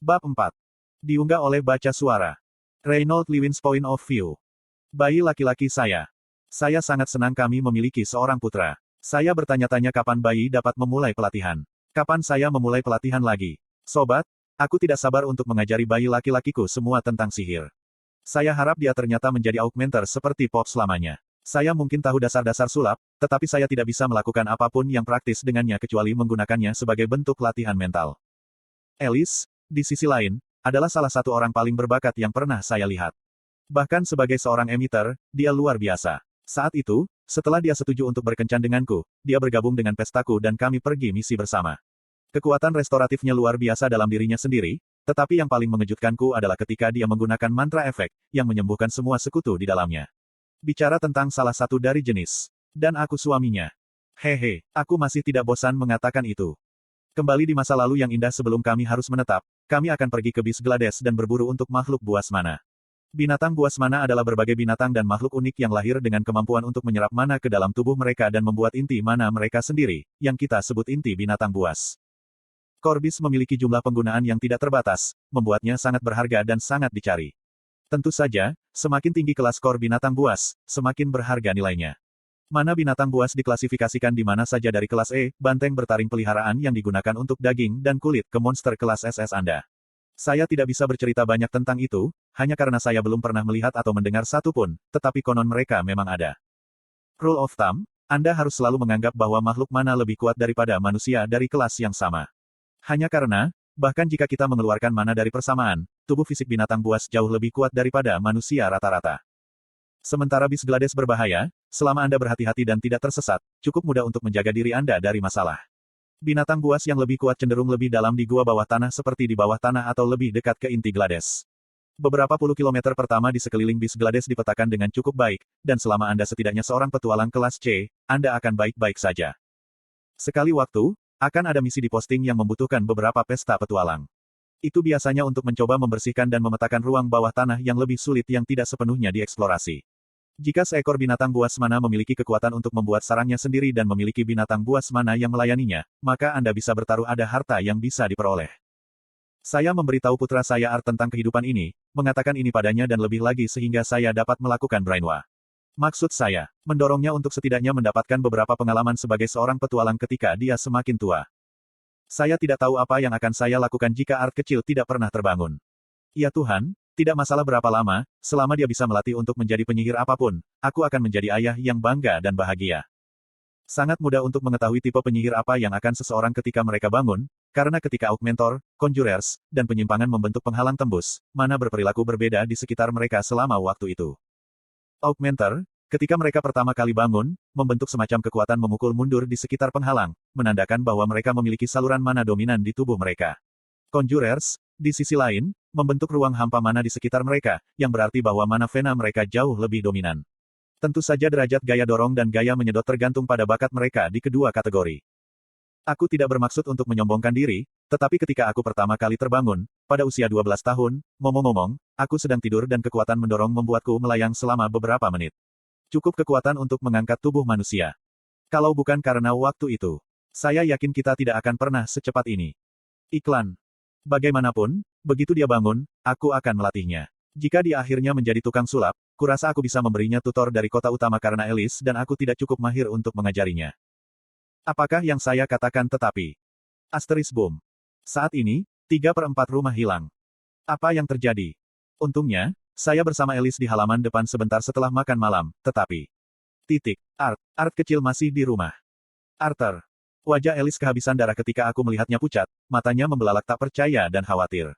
Bab 4. Diunggah oleh Baca Suara. Reynold Lewins Point of View. Bayi laki-laki saya. Saya sangat senang kami memiliki seorang putra. Saya bertanya-tanya kapan bayi dapat memulai pelatihan. Kapan saya memulai pelatihan lagi? Sobat, aku tidak sabar untuk mengajari bayi laki-lakiku semua tentang sihir. Saya harap dia ternyata menjadi augmenter seperti Pop selamanya. Saya mungkin tahu dasar-dasar sulap, tetapi saya tidak bisa melakukan apapun yang praktis dengannya kecuali menggunakannya sebagai bentuk latihan mental. Alice, di sisi lain, adalah salah satu orang paling berbakat yang pernah saya lihat. Bahkan sebagai seorang emitter, dia luar biasa. Saat itu, setelah dia setuju untuk berkencan denganku, dia bergabung dengan pestaku dan kami pergi misi bersama. Kekuatan restoratifnya luar biasa dalam dirinya sendiri, tetapi yang paling mengejutkanku adalah ketika dia menggunakan mantra efek, yang menyembuhkan semua sekutu di dalamnya. Bicara tentang salah satu dari jenis. Dan aku suaminya. Hehe, aku masih tidak bosan mengatakan itu. Kembali di masa lalu yang indah sebelum kami harus menetap, kami akan pergi ke bis Glades dan berburu untuk makhluk buas mana. Binatang buas mana adalah berbagai binatang dan makhluk unik yang lahir dengan kemampuan untuk menyerap mana ke dalam tubuh mereka dan membuat inti mana mereka sendiri, yang kita sebut inti binatang buas. Korbis memiliki jumlah penggunaan yang tidak terbatas, membuatnya sangat berharga dan sangat dicari. Tentu saja, semakin tinggi kelas kor binatang buas, semakin berharga nilainya. Mana binatang buas diklasifikasikan di mana saja dari kelas E, banteng bertaring peliharaan yang digunakan untuk daging dan kulit ke monster kelas SS Anda. Saya tidak bisa bercerita banyak tentang itu, hanya karena saya belum pernah melihat atau mendengar satu pun, tetapi konon mereka memang ada. Rule of thumb, Anda harus selalu menganggap bahwa makhluk mana lebih kuat daripada manusia dari kelas yang sama. Hanya karena, bahkan jika kita mengeluarkan mana dari persamaan, tubuh fisik binatang buas jauh lebih kuat daripada manusia rata-rata. Sementara bis Glades berbahaya, selama Anda berhati-hati dan tidak tersesat, cukup mudah untuk menjaga diri Anda dari masalah. Binatang buas yang lebih kuat cenderung lebih dalam di gua bawah tanah seperti di bawah tanah atau lebih dekat ke inti Glades. Beberapa puluh kilometer pertama di sekeliling bis Glades dipetakan dengan cukup baik, dan selama Anda setidaknya seorang petualang kelas C, Anda akan baik-baik saja. Sekali waktu, akan ada misi di posting yang membutuhkan beberapa pesta petualang. Itu biasanya untuk mencoba membersihkan dan memetakan ruang bawah tanah yang lebih sulit yang tidak sepenuhnya dieksplorasi. Jika seekor binatang buas mana memiliki kekuatan untuk membuat sarangnya sendiri dan memiliki binatang buas mana yang melayaninya, maka Anda bisa bertaruh ada harta yang bisa diperoleh. Saya memberitahu putra saya Art tentang kehidupan ini, mengatakan ini padanya dan lebih lagi sehingga saya dapat melakukan brainwa. Maksud saya, mendorongnya untuk setidaknya mendapatkan beberapa pengalaman sebagai seorang petualang ketika dia semakin tua. Saya tidak tahu apa yang akan saya lakukan jika Art kecil tidak pernah terbangun. Ya Tuhan, tidak masalah berapa lama, selama dia bisa melatih untuk menjadi penyihir apapun, aku akan menjadi ayah yang bangga dan bahagia. Sangat mudah untuk mengetahui tipe penyihir apa yang akan seseorang ketika mereka bangun, karena ketika augmentor, conjurers, dan penyimpangan membentuk penghalang tembus, mana berperilaku berbeda di sekitar mereka selama waktu itu. Augmentor, ketika mereka pertama kali bangun, membentuk semacam kekuatan memukul mundur di sekitar penghalang, menandakan bahwa mereka memiliki saluran mana dominan di tubuh mereka. Conjurers, di sisi lain, membentuk ruang hampa mana di sekitar mereka, yang berarti bahwa mana vena mereka jauh lebih dominan. Tentu saja derajat gaya dorong dan gaya menyedot tergantung pada bakat mereka di kedua kategori. Aku tidak bermaksud untuk menyombongkan diri, tetapi ketika aku pertama kali terbangun, pada usia 12 tahun, ngomong-ngomong, aku sedang tidur dan kekuatan mendorong membuatku melayang selama beberapa menit. Cukup kekuatan untuk mengangkat tubuh manusia. Kalau bukan karena waktu itu, saya yakin kita tidak akan pernah secepat ini. Iklan. Bagaimanapun, begitu dia bangun, aku akan melatihnya. Jika dia akhirnya menjadi tukang sulap, kurasa aku bisa memberinya tutor dari kota utama karena Alice dan aku tidak cukup mahir untuk mengajarinya. Apakah yang saya katakan tetapi? Asterisk boom. Saat ini, 3/4 rumah hilang. Apa yang terjadi? Untungnya, saya bersama Alice di halaman depan sebentar setelah makan malam, tetapi... Art kecil masih di rumah. Arthur. Wajah Alice kehabisan darah ketika aku melihatnya pucat, matanya membelalak tak percaya dan khawatir.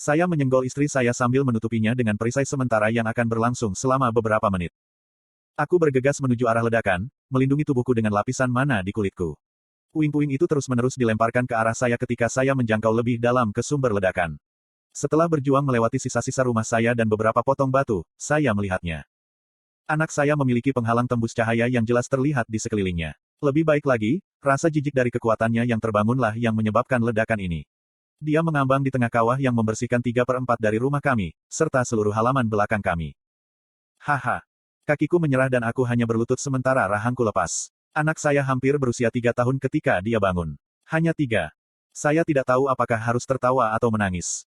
Saya menyenggol istri saya sambil menutupinya dengan perisai sementara yang akan berlangsung selama beberapa menit. Aku bergegas menuju arah ledakan, melindungi tubuhku dengan lapisan mana di kulitku. Puing-puing itu terus-menerus dilemparkan ke arah saya ketika saya menjangkau lebih dalam ke sumber ledakan. Setelah berjuang melewati sisa-sisa rumah saya dan beberapa potong batu, saya melihatnya. Anak saya memiliki penghalang tembus cahaya yang jelas terlihat di sekelilingnya. Lebih baik lagi, rasa jijik dari kekuatannya yang terbangunlah yang menyebabkan ledakan ini. Dia mengambang di tengah kawah yang membersihkan 3/4 dari rumah kami, serta seluruh halaman belakang kami. Haha. Kakiku menyerah dan aku hanya berlutut sementara rahangku lepas. Anak saya hampir berusia 3 tahun ketika dia bangun. Hanya 3. Saya tidak tahu apakah harus tertawa atau menangis.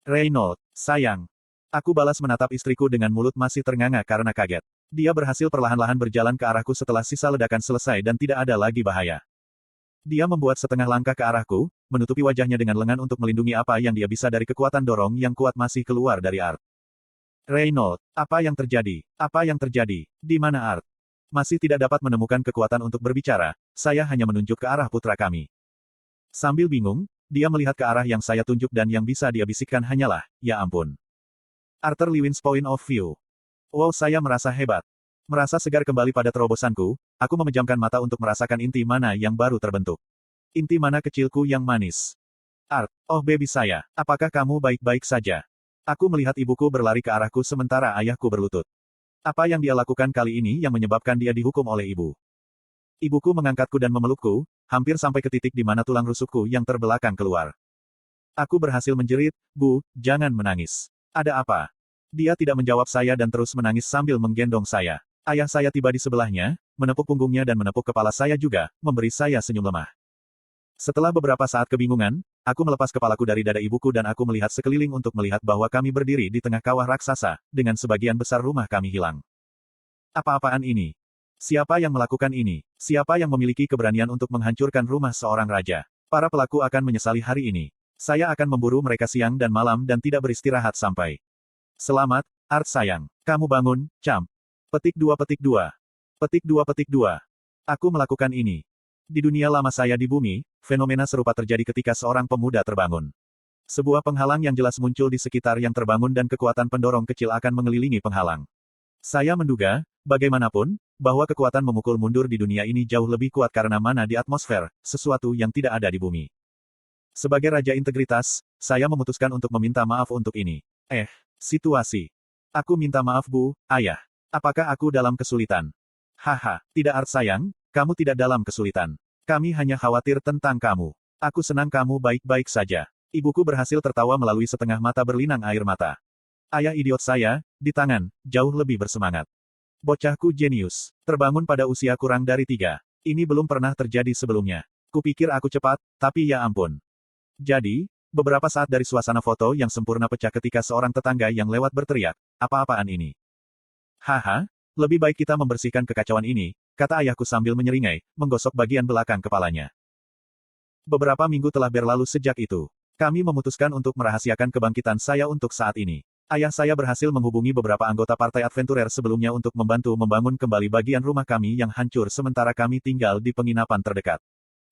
Reynold, sayang. Aku balas menatap istriku dengan mulut masih ternganga karena kaget. Dia berhasil perlahan-lahan berjalan ke arahku setelah sisa ledakan selesai dan tidak ada lagi bahaya. Dia membuat setengah langkah ke arahku, menutupi wajahnya dengan lengan untuk melindungi apa yang dia bisa dari kekuatan dorong yang kuat masih keluar dari Art. Reynold, apa yang terjadi? Apa yang terjadi? Di mana Art? Masih tidak dapat menemukan kekuatan untuk berbicara, saya hanya menunjuk ke arah putra kami. Sambil bingung, dia melihat ke arah yang saya tunjuk dan yang bisa dia bisikkan hanyalah, ya ampun. Arthur Lewin's Point of View. Wow, saya merasa hebat. Merasa segar kembali pada terobosanku, aku memejamkan mata untuk merasakan inti mana yang baru terbentuk. Inti mana kecilku yang manis. Art, oh baby saya, apakah kamu baik-baik saja? Aku melihat ibuku berlari ke arahku sementara ayahku berlutut. Apa yang dia lakukan kali ini yang menyebabkan dia dihukum oleh ibu? Ibuku mengangkatku dan memelukku, hampir sampai ke titik di mana tulang rusukku yang terbelakang keluar. Aku berhasil menjerit, Bu, jangan menangis. Ada apa? Dia tidak menjawab saya dan terus menangis sambil menggendong saya. Ayah saya tiba di sebelahnya, menepuk punggungnya dan menepuk kepala saya juga, memberi saya senyum lemah. Setelah beberapa saat kebingungan, aku melepas kepalaku dari dada ibuku dan aku melihat sekeliling untuk melihat bahwa kami berdiri di tengah kawah raksasa, dengan sebagian besar rumah kami hilang. Apa-apaan ini? Siapa yang melakukan ini? Siapa yang memiliki keberanian untuk menghancurkan rumah seorang raja? Para pelaku akan menyesali hari ini. Saya akan memburu mereka siang dan malam dan tidak beristirahat sampai. Selamat, Art sayang. Kamu bangun, Champ. Petik 2 petik 2. Petik 2 petik 2. Aku melakukan ini. Di dunia lama saya di bumi, fenomena serupa terjadi ketika seorang pemuda terbangun. Sebuah penghalang yang jelas muncul di sekitar yang terbangun dan kekuatan pendorong kecil akan mengelilingi penghalang. Saya menduga, bagaimanapun, bahwa kekuatan memukul mundur di dunia ini jauh lebih kuat karena mana di atmosfer, sesuatu yang tidak ada di bumi. Sebagai Raja Integritas, saya memutuskan untuk meminta maaf untuk ini. Situasi. Aku minta maaf Bu, Ayah. Apakah aku dalam kesulitan? Haha, tidak Art sayang, kamu tidak dalam kesulitan. Kami hanya khawatir tentang kamu. Aku senang kamu baik-baik saja. Ibuku berhasil tertawa melalui setengah mata berlinang air mata. Ayah idiot saya, di tangan, jauh lebih bersemangat. Bocahku jenius. Terbangun pada usia kurang dari 3. Ini belum pernah terjadi sebelumnya. Kupikir aku cepat, tapi ya ampun. Jadi, beberapa saat dari suasana foto yang sempurna pecah ketika seorang tetangga yang lewat berteriak, apa-apaan ini? Haha, lebih baik kita membersihkan kekacauan ini, kata ayahku sambil menyeringai, menggosok bagian belakang kepalanya. Beberapa minggu telah berlalu sejak itu. Kami memutuskan untuk merahasiakan kebangkitan saya untuk saat ini. Ayah saya berhasil menghubungi beberapa anggota partai adventurer sebelumnya untuk membantu membangun kembali bagian rumah kami yang hancur sementara kami tinggal di penginapan terdekat.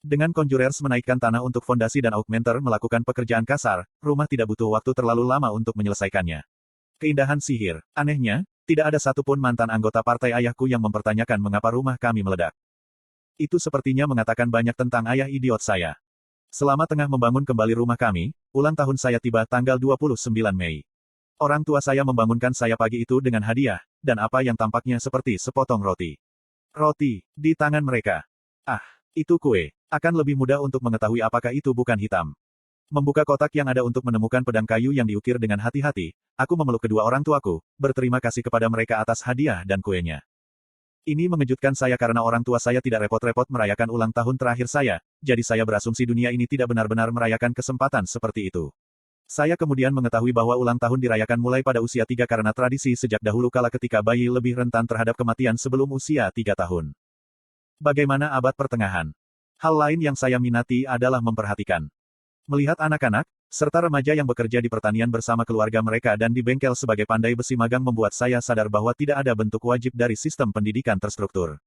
Dengan Conjurers menaikkan tanah untuk fondasi dan Augmenter melakukan pekerjaan kasar, rumah tidak butuh waktu terlalu lama untuk menyelesaikannya. Keindahan sihir. Anehnya, tidak ada satupun mantan anggota partai ayahku yang mempertanyakan mengapa rumah kami meledak. Itu sepertinya mengatakan banyak tentang ayah idiot saya. Selama tengah membangun kembali rumah kami, ulang tahun saya tiba tanggal 29 Mei. Orang tua saya membangunkan saya pagi itu dengan hadiah, dan apa yang tampaknya seperti sepotong roti. Roti, di tangan mereka. Itu kue. Akan lebih mudah untuk mengetahui apakah itu bukan hitam. Membuka kotak yang ada untuk menemukan pedang kayu yang diukir dengan hati-hati, aku memeluk kedua orang tuaku, berterima kasih kepada mereka atas hadiah dan kuenya. Ini mengejutkan saya karena orang tua saya tidak repot-repot merayakan ulang tahun terakhir saya, jadi saya berasumsi dunia ini tidak benar-benar merayakan kesempatan seperti itu. Saya kemudian mengetahui bahwa ulang tahun dirayakan mulai pada usia 3 karena tradisi sejak dahulu kala ketika bayi lebih rentan terhadap kematian sebelum usia 3 tahun. Bagaimana abad pertengahan? Hal lain yang saya minati adalah memperhatikan. Melihat anak-anak, serta remaja yang bekerja di pertanian bersama keluarga mereka dan di bengkel sebagai pandai besi magang membuat saya sadar bahwa tidak ada bentuk wajib dari sistem pendidikan terstruktur.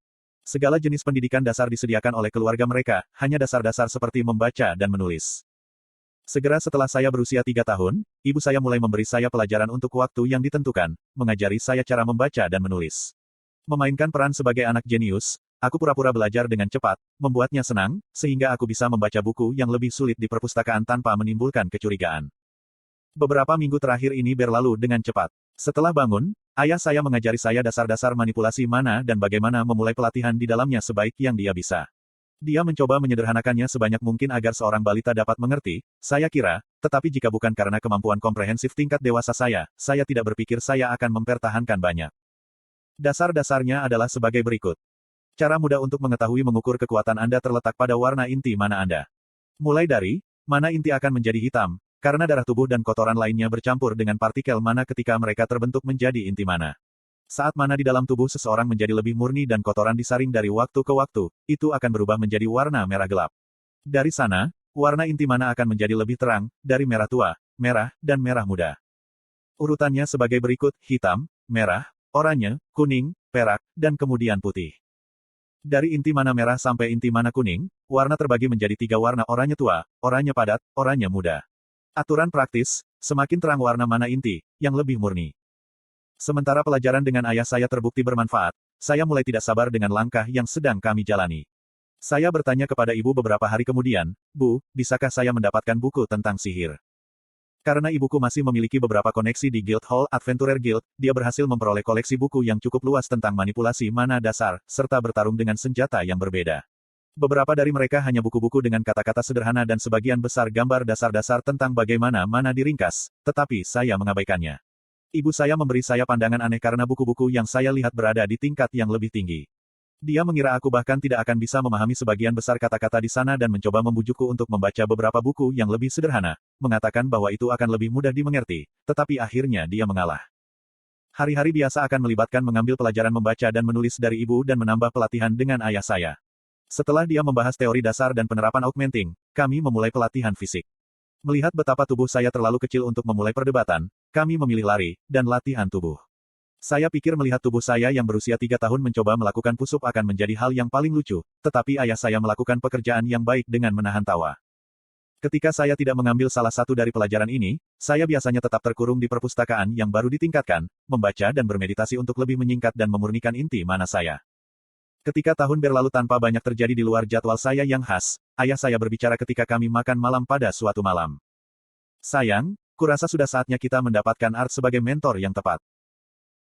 Segala jenis pendidikan dasar disediakan oleh keluarga mereka, hanya dasar-dasar seperti membaca dan menulis. Segera setelah saya berusia 3 tahun, ibu saya mulai memberi saya pelajaran untuk waktu yang ditentukan, mengajari saya cara membaca dan menulis. Memainkan peran sebagai anak jenius, aku pura-pura belajar dengan cepat, membuatnya senang, sehingga aku bisa membaca buku yang lebih sulit di perpustakaan tanpa menimbulkan kecurigaan. Beberapa minggu terakhir ini berlalu dengan cepat. Setelah bangun, ayah saya mengajari saya dasar-dasar manipulasi mana dan bagaimana memulai pelatihan di dalamnya sebaik yang dia bisa. Dia mencoba menyederhanakannya sebanyak mungkin agar seorang balita dapat mengerti, saya kira, tetapi jika bukan karena kemampuan komprehensif tingkat dewasa saya tidak berpikir saya akan mempertahankan banyak. Dasar-dasarnya adalah sebagai berikut. Cara mudah untuk mengetahui mengukur kekuatan Anda terletak pada warna inti mana Anda. Mulai dari, mana inti akan menjadi hitam, Karena darah tubuh dan kotoran lainnya bercampur dengan partikel mana ketika mereka terbentuk menjadi inti mana. Saat mana di dalam tubuh seseorang menjadi lebih murni dan kotoran disaring dari waktu ke waktu, itu akan berubah menjadi warna merah gelap. Dari sana, warna inti mana akan menjadi lebih terang, dari merah tua, merah, dan merah muda. Urutannya sebagai berikut, hitam, merah, oranye, kuning, perak, dan kemudian putih. Dari inti mana merah sampai inti mana kuning, warna terbagi menjadi 3 warna: oranye tua, oranye padat, oranye muda. Aturan praktis, semakin terang warna mana inti, yang lebih murni. Sementara pelajaran dengan ayah saya terbukti bermanfaat, saya mulai tidak sabar dengan langkah yang sedang kami jalani. Saya bertanya kepada ibu beberapa hari kemudian, "Bu, bisakah saya mendapatkan buku tentang sihir?" Karena ibuku masih memiliki beberapa koneksi di Guildhall Adventurer Guild, dia berhasil memperoleh koleksi buku yang cukup luas tentang manipulasi mana dasar, serta bertarung dengan senjata yang berbeda. Beberapa dari mereka hanya buku-buku dengan kata-kata sederhana dan sebagian besar gambar dasar-dasar tentang bagaimana mana diringkas, tetapi saya mengabaikannya. Ibu saya memberi saya pandangan aneh karena buku-buku yang saya lihat berada di tingkat yang lebih tinggi. Dia mengira aku bahkan tidak akan bisa memahami sebagian besar kata-kata di sana dan mencoba membujukku untuk membaca beberapa buku yang lebih sederhana, mengatakan bahwa itu akan lebih mudah dimengerti, tetapi akhirnya dia mengalah. Hari-hari biasa akan melibatkan mengambil pelajaran membaca dan menulis dari ibu dan menambah pelatihan dengan ayah saya. Setelah dia membahas teori dasar dan penerapan augmenting, kami memulai pelatihan fisik. Melihat betapa tubuh saya terlalu kecil untuk memulai perdebatan, kami memilih lari, dan latihan tubuh. Saya pikir melihat tubuh saya yang berusia 3 tahun mencoba melakukan push-up akan menjadi hal yang paling lucu, tetapi ayah saya melakukan pekerjaan yang baik dengan menahan tawa. Ketika saya tidak mengambil salah satu dari pelajaran ini, saya biasanya tetap terkurung di perpustakaan yang baru ditingkatkan, membaca dan bermeditasi untuk lebih menyingkat dan memurnikan inti mana saya. Ketika tahun berlalu tanpa banyak terjadi di luar jadwal saya yang khas, ayah saya berbicara ketika kami makan malam pada suatu malam. "Sayang, kurasa sudah saatnya kita mendapatkan Art sebagai mentor yang tepat.